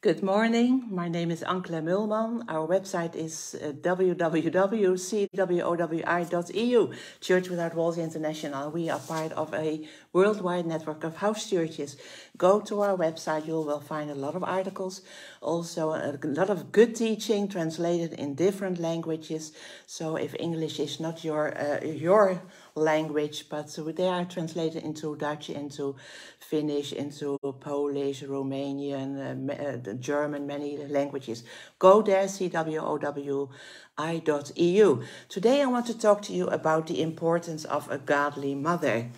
Good morning. My name is Ank Kleinmeulman. Our website is www.cwowi.eu, Church Without Walls International. We are part of a worldwide network of house churches. Go to our website, you will find a lot of articles, also a lot of good teaching translated in different languages. So if English is not your language, but they are translated into Dutch, into Finnish, into Polish, Romanian, German, many languages. Go there, cwowi.eu. Today I want to talk to you about the importance of a godly mother.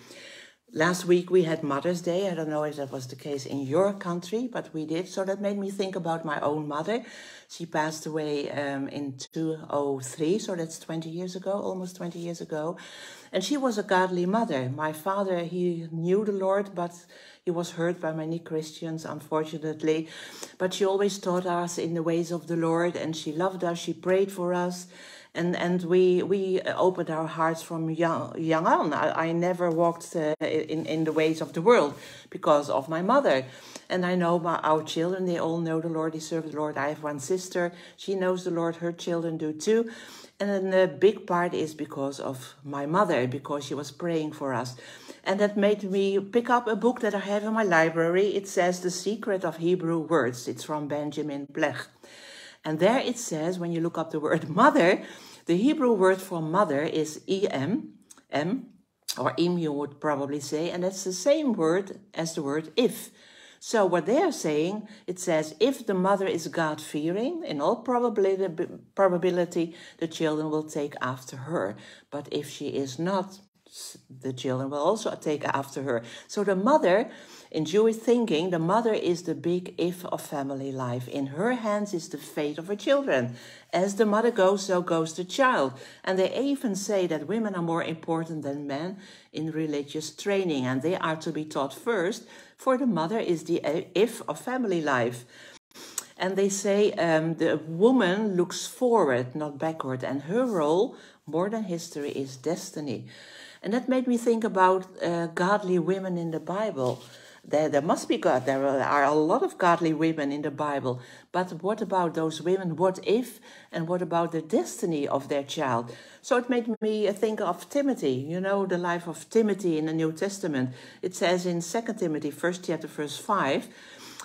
Last week we had Mother's Day. I don't know if that was the case in your country, but we did. So that made me think about my own mother. She passed away in 2003, so that's 20 years ago, almost 20 years ago. And she was a godly mother. My father, he knew the Lord, but he was hurt by many Christians, unfortunately. But she always taught us in the ways of the Lord, and she loved us, she prayed for us. And we opened our hearts from young on. I never walked in the ways of the world because of my mother. And I know our children, they all know the Lord, they serve the Lord. I have one sister, she knows the Lord, her children do too. And then the big part is because of my mother, because she was praying for us. And that made me pick up a book that I have in my library. It says The Secret of Hebrew Words. It's from Benjamin Blech. And there it says, when you look up the word mother, the Hebrew word for mother is em, or im you would probably say, and that's the same word as the word if. So what they are saying, it says, if the mother is God-fearing, in all probability, the children will take after her. But if she is not, the children will also take after her. So the mother, in Jewish thinking, the mother is the big if of family life. In her hands is the fate of her children. As the mother goes, so goes the child. And they even say that women are more important than men in religious training, and they are to be taught first, for the mother is the if of family life. And they say the woman looks forward, not backward, and her role, more than history, is destiny. And that made me think about godly women in the Bible. There must be God. There are a lot of godly women in the Bible. But what about those women? What if? And what about the destiny of their child? So it made me think of Timothy. You know, the life of Timothy in the New Testament. It says in 2 Timothy, 1st chapter, verse 5,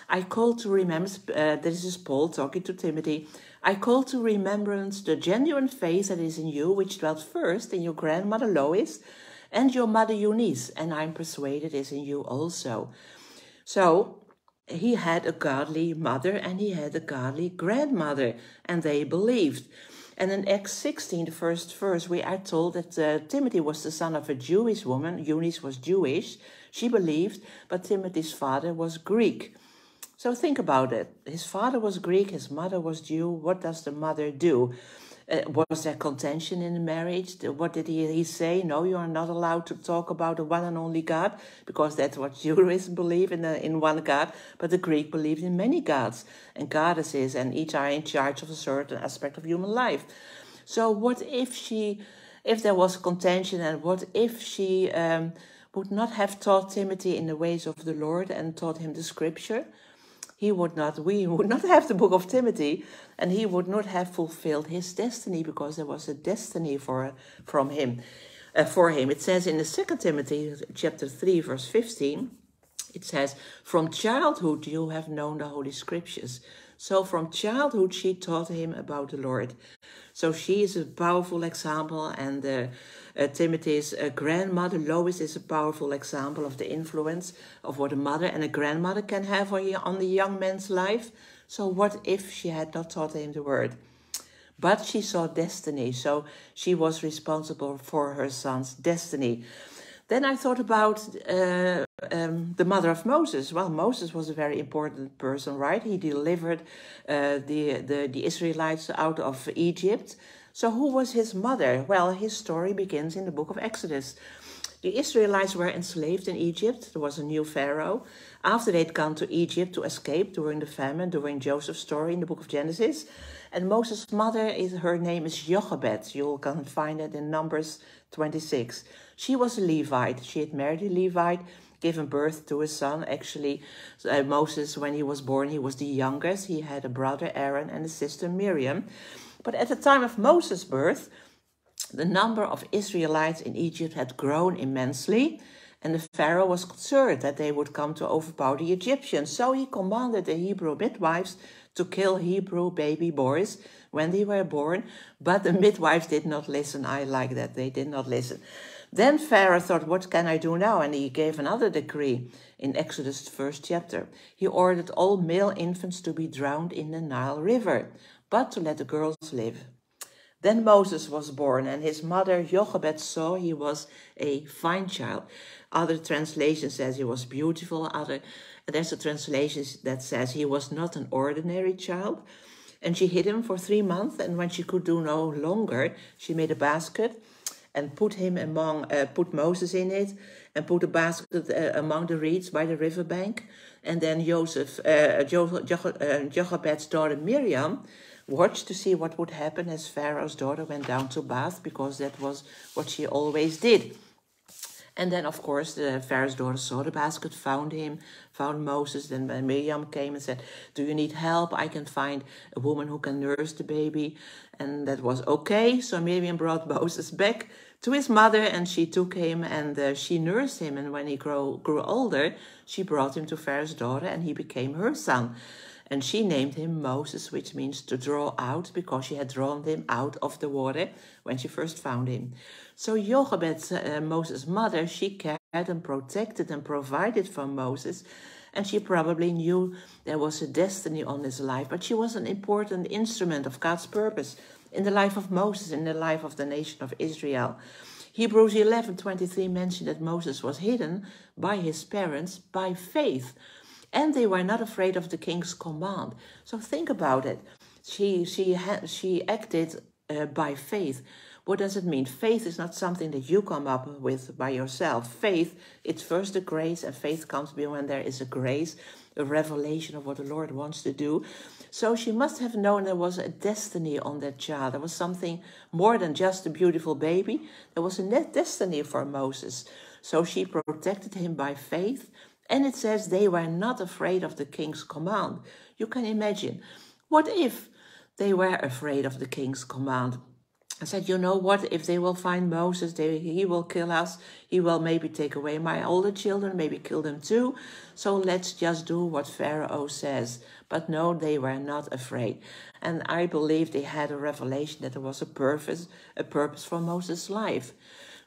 I call to remembrance, this is Paul talking to Timothy, I call to remembrance the genuine faith that is in you, which dwelt first in your grandmother Lois and your mother Eunice, and I'm persuaded is in you also. So he had a godly mother and he had a godly grandmother, and they believed. And in Acts 16, the first verse, we are told that Timothy was the son of a Jewish woman. Eunice was Jewish. She believed, but Timothy's father was Greek. So think about it. His father was Greek, his mother was Jew. What does the mother do? Was there contention in the marriage? What did he say? No, you are not allowed to talk about the one and only God, because that's what Jews believe in one God. But the Greek believed in many gods and goddesses, and each are in charge of a certain aspect of human life. So what if there was contention, and what if she would not have taught Timothy in the ways of the Lord and taught him the scripture? We would not have the book of Timothy, and he would not have fulfilled his destiny, because there was a destiny for him. It says in the 2 Timothy chapter 3, verse 15, it says, from childhood you have known the Holy Scriptures. So from childhood she taught him about the Lord. So she is a powerful example, and Timothy's grandmother Lois is a powerful example of the influence of what a mother and a grandmother can have on the young man's life. So what if she had not taught him the word? But she saw destiny, so she was responsible for her son's destiny. Then I thought about the mother of Moses. Well, Moses was a very important person, right? He delivered the Israelites out of Egypt. So who was his mother? Well, his story begins in the book of Exodus. The Israelites were enslaved in Egypt. There was a new Pharaoh. After they'd gone to Egypt to escape during the famine, during Joseph's story in the book of Genesis. And Moses' mother, her name is Jochebed. You can find it in Numbers 26. She was a Levite. She had married a Levite, given birth to a son. Actually, Moses, when he was born, he was the youngest. He had a brother, Aaron, and a sister, Miriam. But at the time of Moses' birth, the number of Israelites in Egypt had grown immensely, and the Pharaoh was concerned that they would come to overpower the Egyptians. So he commanded the Hebrew midwives to kill Hebrew baby boys when they were born, but the midwives did not listen. I like that, they did not listen. Then Pharaoh thought, what can I do now? And he gave another decree in Exodus 1st chapter. He ordered all male infants to be drowned in the Nile River, but to let the girls live. Then Moses was born, and his mother Jochebed saw he was a fine child. Other translations says he was beautiful. There's a translation that says he was not an ordinary child. And she hid him for 3 months, and when she could do no longer, she made a basket and put Moses in it, and put a basket among the reeds by the riverbank. And then Jochebed's daughter Miriam watched to see what would happen as Pharaoh's daughter went down to bath, because that was what she always did. And then, of course, the Pharaoh's daughter saw the basket, found Moses. Then Miriam came and said, do you need help? I can find a woman who can nurse the baby. And that was okay. So Miriam brought Moses back to his mother, and she took him and she nursed him. And when he grew older, she brought him to Pharaoh's daughter, and he became her son. And she named him Moses, which means to draw out, because she had drawn him out of the water when she first found him. So Jochebed, Moses' mother, she cared and protected and provided for Moses. And she probably knew there was a destiny on his life. But she was an important instrument of God's purpose in the life of Moses, in the life of the nation of Israel. Hebrews 11:23 mentioned that Moses was hidden by his parents by faith. And they were not afraid of the king's command. So think about it. She acted by faith. What does it mean? Faith is not something that you come up with by yourself. Faith, it's first the grace, and faith comes when there is a grace, a revelation of what the Lord wants to do. So she must have known there was a destiny on that child. There was something more than just a beautiful baby. There was a destiny for Moses. So she protected him by faith. And it says they were not afraid of the king's command. You can imagine, what if they were afraid of the king's command? I said, you know what, if they will find Moses, he will kill us. He will maybe take away my older children, maybe kill them too. So let's just do what Pharaoh says. But no, they were not afraid. And I believe they had a revelation that there was a purpose for Moses' life.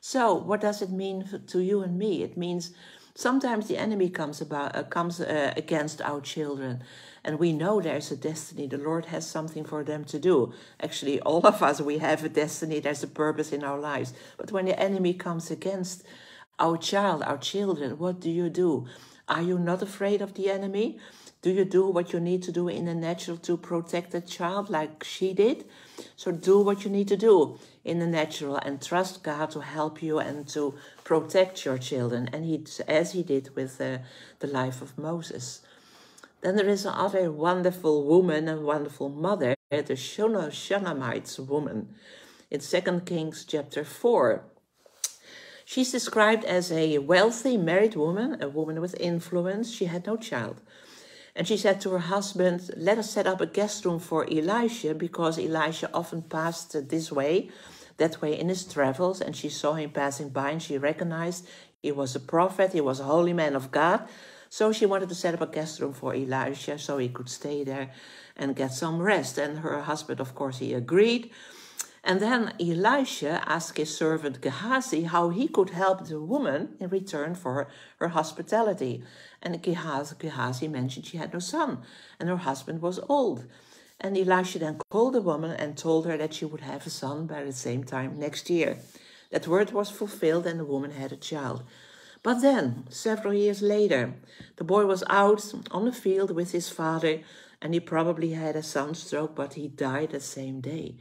So what does it mean to you and me? It means sometimes the enemy comes against our children, and we know there's a destiny. The Lord has something for them to do. Actually, all of us, we have a destiny. There's a purpose in our lives. But when the enemy comes against our children, what do? Are you not afraid of the enemy? Do you do what you need to do in the natural to protect the child like she did? So do what you need to do in the natural and trust God to help you and to protect your children. And as he did with the life of Moses. Then there is another wonderful woman and wonderful mother, the Shunammite woman, in 2 Kings chapter 4. She's described as a wealthy married woman, a woman with influence. She had no child. And she said to her husband, let us set up a guest room for Elisha, because Elisha often passed that way in his travels. And she saw him passing by, and she recognized he was a prophet, he was a holy man of God. So she wanted to set up a guest room for Elisha so he could stay there and get some rest. And her husband, of course, he agreed. And then Elisha asked his servant Gehazi how he could help the woman in return for her hospitality. And Gehazi mentioned she had no son, and her husband was old. And Elisha then called the woman and told her that she would have a son by the same time next year. That word was fulfilled, and the woman had a child. But then, several years later, the boy was out on the field with his father, and he probably had a sunstroke, but he died the same day.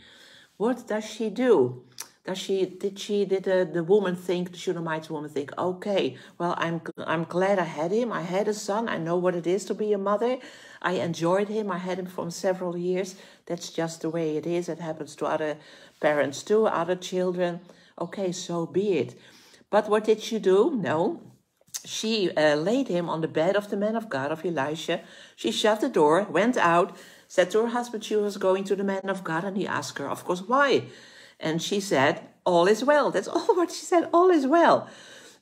What does she do? Did the woman think, the Shunammite woman think, okay, well, I'm glad I had him. I had a son. I know what it is to be a mother. I enjoyed him. I had him for several years. That's just the way it is. It happens to other parents too, other children. Okay, so be it. But what did she do? No, she laid him on the bed of the man of God, of Elisha. She shut the door, went out, said to her husband she was going to the man of God, and he asked her, of course, why? And she said, all is well. That's all what she said, all is well.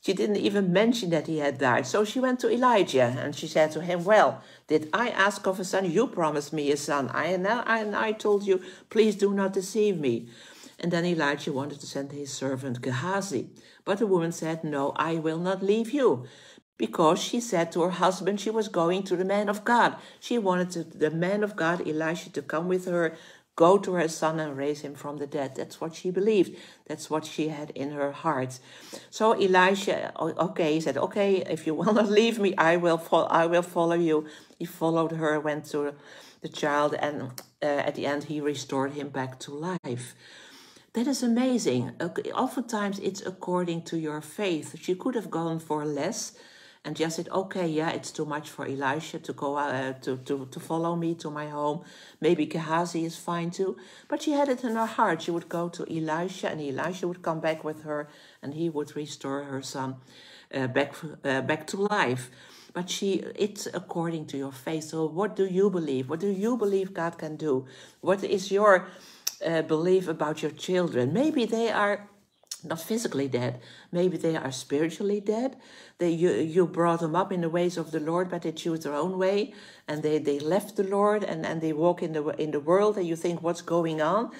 She didn't even mention that he had died. So she went to Elijah and she said to him, well, did I ask of a son? You promised me a son. I told you, please do not deceive me. And then Elijah wanted to send his servant Gehazi. But the woman said, no, I will not leave you. Because she said to her husband she was going to the man of God. She wanted the man of God, Elisha, to come with her, go to her son and raise him from the dead. That's what she believed. That's what she had in her heart. So Elisha, okay, he said, okay, if you will not leave me, I will follow you. He followed her, went to the child, and at the end he restored him back to life. That is amazing. Oftentimes it's according to your faith. She could have gone for less and just said, okay, yeah, it's too much for Elisha to go to follow me to my home. Maybe Gehazi is fine too. But she had it in her heart. She would go to Elisha and Elisha would come back with her and he would restore her son back to life. But it's according to your faith. So what do you believe? What do you believe God can do? What is your belief about your children? Maybe they are not physically dead. Maybe they are spiritually dead. You brought them up in the ways of the Lord, but they choose their own way, and they left the Lord, and they walk in the world, and you think, what's going on?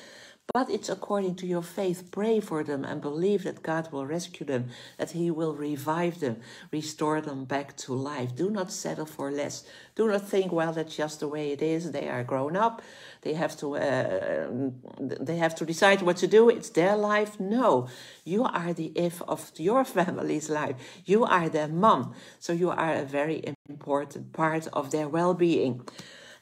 But it's according to your faith. Pray for them and believe that God will rescue them, that he will revive them, restore them back to life. Do not settle for less. Do not think, well, that's just the way it is. They are grown up. They have to decide what to do. It's their life. No, you are the if of your family's life. You are their mom. So you are a very important part of their well-being.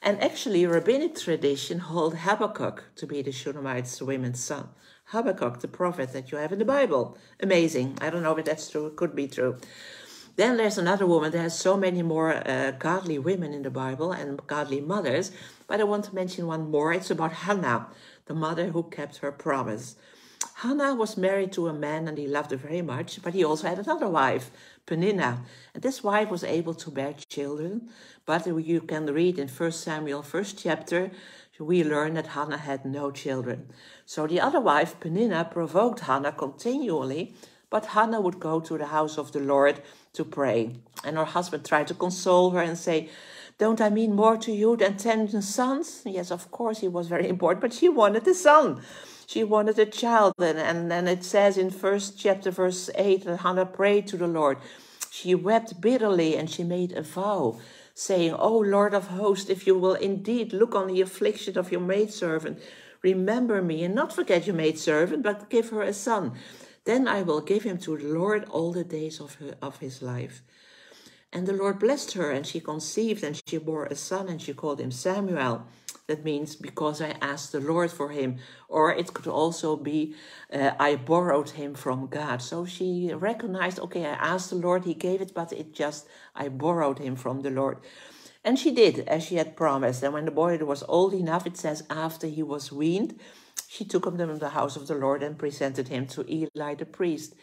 And actually, rabbinic tradition hold Habakkuk to be the Shunammite women's son. Habakkuk, the prophet that you have in the Bible. Amazing. I don't know if that's true. It could be true. Then there's another woman. There's so many more godly women in the Bible and godly mothers. But I want to mention one more. It's about Hannah, the mother who kept her promise. Hannah was married to a man and he loved her very much, but he also had another wife, Peninnah. And this wife was able to bear children, but you can read in 1 Samuel, 1st chapter, we learn that Hannah had no children. So the other wife, Peninnah, provoked Hannah continually, but Hannah would go to the house of the Lord to pray. And her husband tried to console her and say, don't I mean more to you than 10 sons? Yes, of course, he was very important, but she wanted a son. She wanted a child, and it says in 1st chapter, verse 8, that Hannah prayed to the Lord. She wept bitterly, and she made a vow, saying, O Lord of hosts, if you will indeed look on the affliction of your maidservant, remember me, and not forget your maidservant, but give her a son. Then I will give him to the Lord all the days of his life. And the Lord blessed her, and she conceived, and she bore a son, and she called him Samuel. That means, because I asked the Lord for him. Or it could also be, I borrowed him from God. So she recognized, okay, I asked the Lord, he gave it, but I borrowed him from the Lord. And she did, as she had promised. And when the boy was old enough, it says, after he was weaned, she took him to the house of the Lord and presented him to Eli the priest.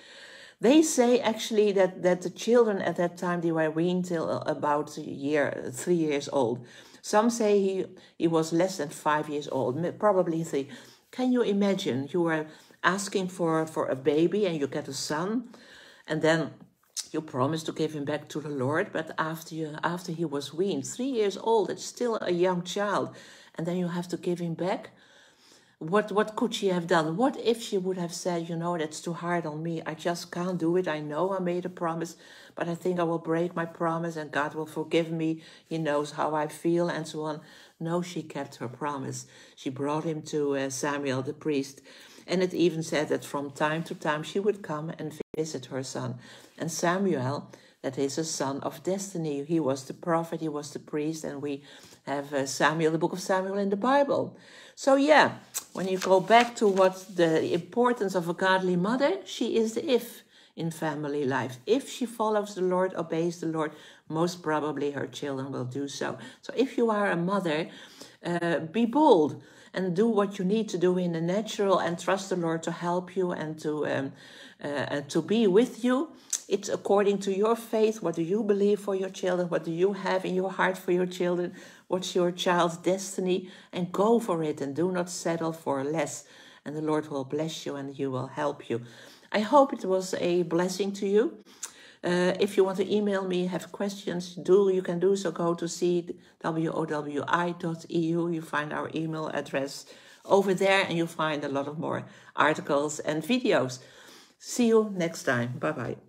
They say actually that the children at that time, they were weaned till about 3 years old. Some say he was less than 5 years old, probably 3. Can you imagine? You were asking for a baby and you get a son, and then you promise to give him back to the Lord, but after he was weaned, 3 years old, it's still a young child, and then you have to give him back? What could she have done? What if she would have said, that's too hard on me. I just can't do it. I know I made a promise, but I think I will break my promise and God will forgive me. He knows how I feel and so on. No, she kept her promise. She brought him to Samuel the priest. And it even said that from time to time she would come and visit her son. And Samuel, that is a son of destiny. He was the prophet, he was the priest, and we have Samuel, the book of Samuel in the Bible. So yeah, when you go back to what the importance of a godly mother, she is the if in family life. If she follows the Lord, obeys the Lord, most probably her children will do so. So if you are a mother, be bold and do what you need to do in the natural and trust the Lord to help you and to be with you. It's according to your faith. What do you believe for your children? What do you have in your heart for your children? What's your child's destiny? And go for it and do not settle for less. And the Lord will bless you and He will help you. I hope it was a blessing to you. If you want to email me, have questions, you can do so. Go to cwowi.eu. You find our email address over there, and you'll find a lot of more articles and videos. See you next time. Bye-bye.